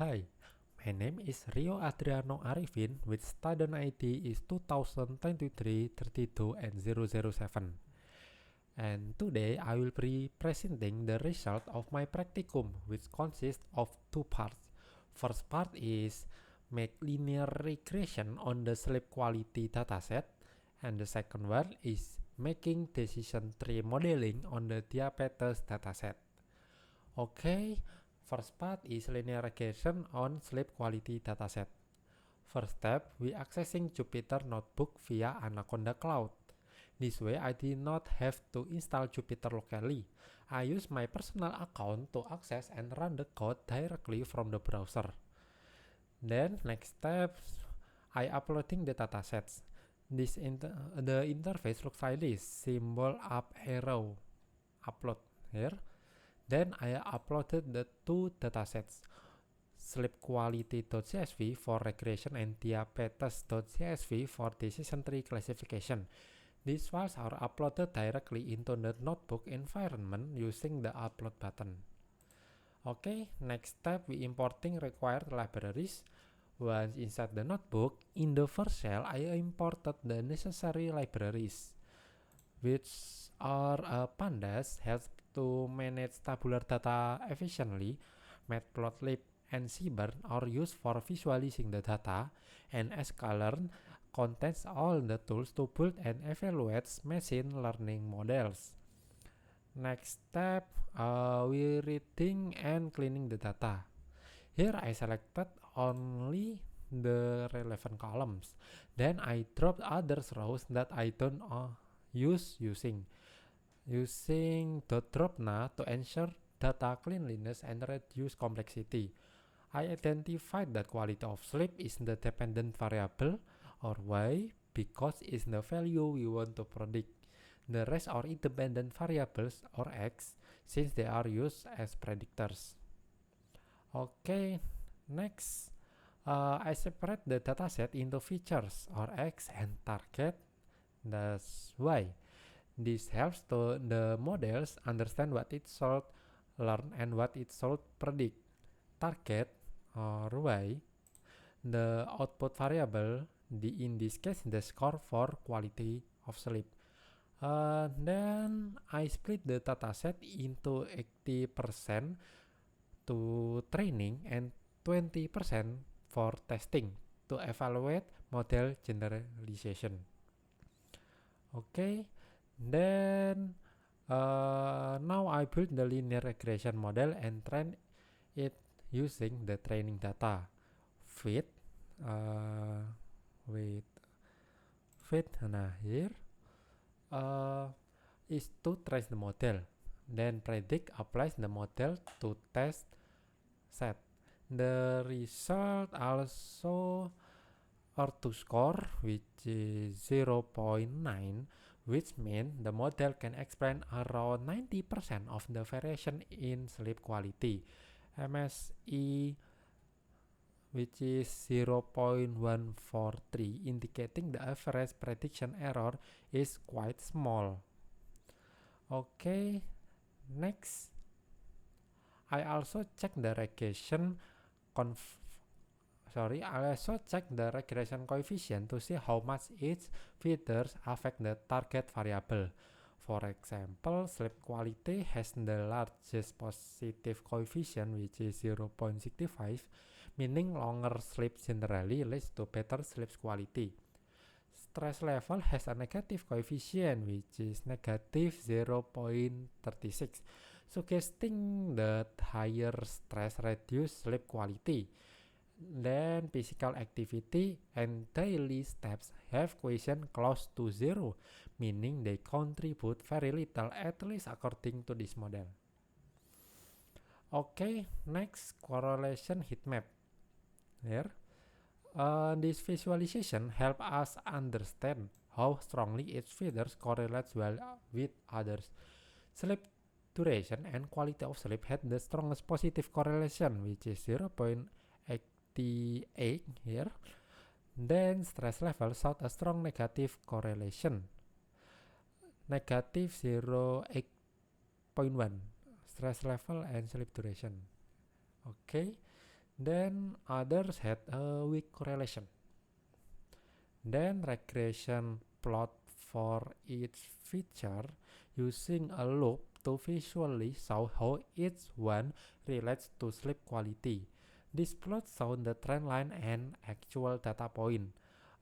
Hi, my name is Rio Adriano Arifin with student ID is 2023 32 and 007. And today I will be presenting the result of my practicum, which consists of two parts. First part is make linear regression on the sleep quality dataset, and the second one is making decision tree modeling on the diabetes dataset. Okay, first part is linear regression on sleep quality dataset. First step, we accessing Jupyter Notebook via Anaconda Cloud. This way, I did not have to install Jupyter locally. I use my personal account to access and run the code directly from the browser. Then, next step, I uploading the datasets. The interface looks like this: symbol up arrow, upload here. Then I uploaded the two datasets, sleepquality.csv for regression and diabetes.csv for decision tree classification. These files are uploaded directly into the notebook environment using the upload button. Okay, next step, we importing required libraries. Once inside the notebook, in the first shell, I imported the necessary libraries, which are pandas help to manage tabular data efficiently. Matplotlib and Seaborn are used for visualizing the data, and sklearn contains all the tools to build and evaluate machine learning models. Next step, we reading and cleaning the data. Here I selected only the relevant columns. Then I dropped other rows that I don't using .dropna to ensure data cleanliness and reduce complexity. I identified that quality of sleep is the dependent variable, or Y, because it's the value we want to predict. The rest are independent variables, or X, since they are used as predictors. Okay, next, I separate the dataset into features, or X, and target, that's Y. This helps to the models understand what it should learn and what it should predict. Target, or Y, the output variable, in this case the score for quality of sleep. Then I split the dataset into 80% to training and 20% for testing to evaluate model generalization. Okay, then now I build the linear regression model and train it using the training data. Fit, uh, wait, fit, nah here is to trace the model. Then predict applies the model to test set. The result also or to score, which is 0.9, which means the model can explain around 90% of the variation in sleep quality. MSE, which is 0.143, indicating the average prediction error is quite small. Okay, next, I also check the regression coefficient to see how much each features affect the target variable. For example, sleep quality has the largest positive coefficient, which is 0.65, meaning longer sleep generally leads to better sleep quality. Stress level has a negative coefficient, which is negative 0.36, suggesting that higher stress reduces sleep quality. Then physical activity and daily steps have quotient close to zero, meaning they contribute very little, at least according to this model. Okay, next, correlation heat map. Here, this visualization help us understand how strongly each feature correlates well with others. Sleep duration and quality of sleep had the strongest positive correlation, which is 0.88 here. Then stress level showed a strong negative correlation, negative 0.8.1, stress level and sleep duration. Okay, Then others had a weak correlation. Then regression plot for each feature using a loop to visually show how each one relates to sleep quality. This plot shows the trend line and actual data point.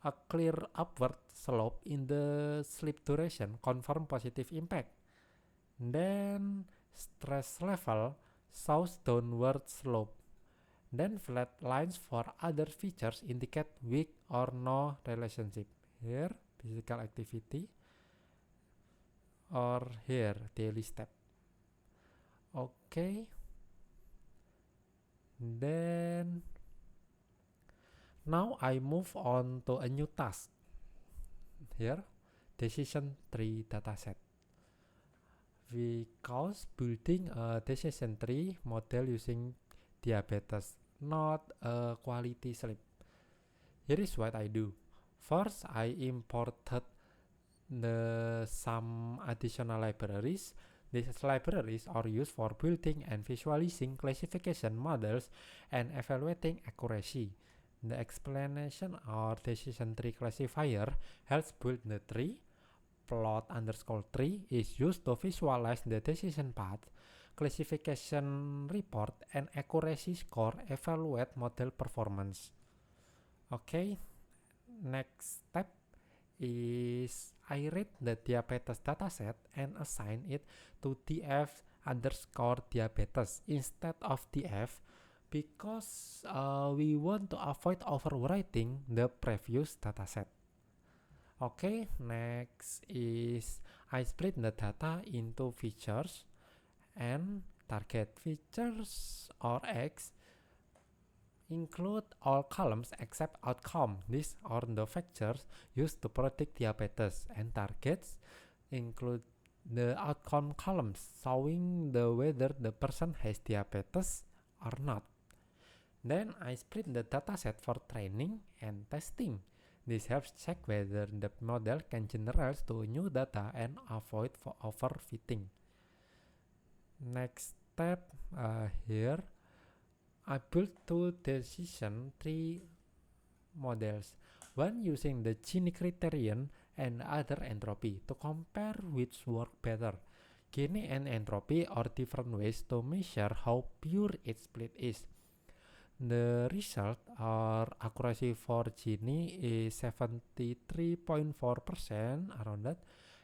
A clear upward slope in the sleep duration confirms positive impact. Then stress level shows downward slope. Then flat lines for other features indicate weak or no relationship. Here physical activity, or here daily step. Okay, then now I move on to a new task. Here decision tree dataset. Because building a decision tree model using diabetes, not a quality sleep. Here is what I do. First, I imported some additional libraries. These libraries are used for building and visualizing classification models and evaluating accuracy. The explanation or decision tree classifier helps build the tree. Plot underscore tree is used to visualize the decision path. Classification report and accuracy score evaluate model performance. Okay, next step is I read the diabetes dataset and assign it to df underscore diabetes instead of df because we want to avoid overwriting the previous dataset. Okay, next is I split the data into features and target. Features or X include all columns except outcome. These are the factors used to predict diabetes, and targets include the outcome columns showing whether the person has diabetes or not. Then I split the dataset for training and testing. This helps check whether the model can generalize to new data and avoid overfitting. Next step, here I built two decision tree models, one using the Gini criterion and other entropy to compare which work better. Gini and entropy are different ways to measure how pure each split is. The result or accuracy for Gini is 73.4%, around that,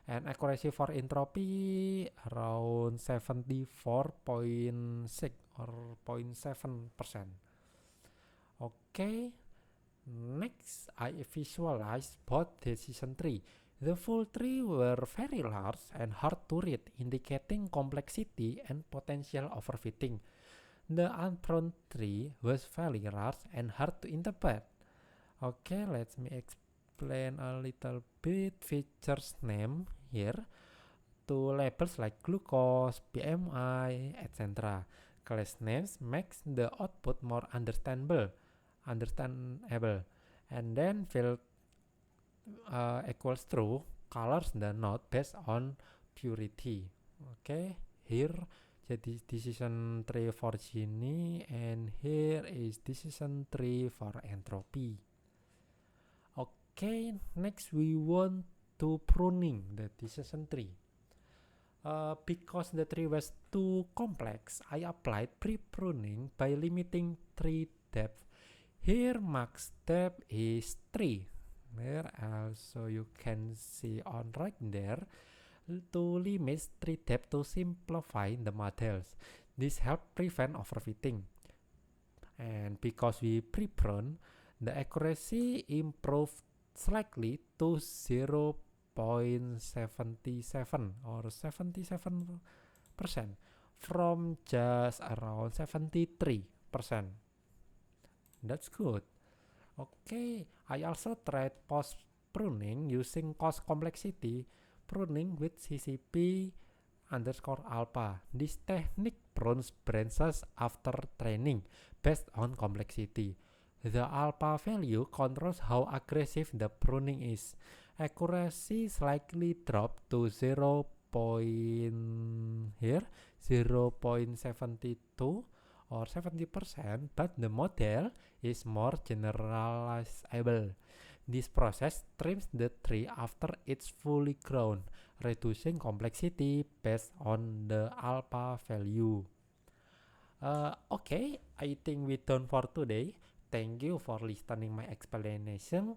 and accuracy for entropy around 74.6 or 0.7%. Okay, next I visualize both decision tree. The full tree were very large and hard to read, indicating complexity and potential overfitting. The unpruned tree was very large and hard to interpret. Okay, let me explain a little bit features name here to labels like glucose, BMI, etc. Class names makes the output more understandable, and then field equals true colors the node based on purity. Okay, here jadi decision tree for Gini, and here is decision tree for entropy. Okay, next we want to pruning the decision tree. Because the tree was too complex, I applied pre-pruning by limiting tree depth. Here max depth is 3. There also you can see on right there, to limit tree depth to simplify the models. This helps prevent overfitting. And because we pre-prune, the accuracy improved slightly to 0.77 or 77% from just around 73%. That's good. Okay, I also tried post pruning using cost complexity pruning with CCP underscore alpha. This technique prunes branches after training based on complexity. The alpha value controls how aggressive the pruning is. Accuracy slightly dropped to 0.72 or 70%, but the model is more generalizable. This process trims the tree after it's fully grown, reducing complexity based on the alpha value. Okay, I think we're done for today. Thank you for listening my explanation.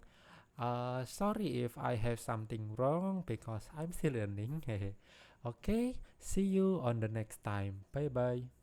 Sorry if I have something wrong because I'm still learning. Okay, see you on the next time. Bye bye.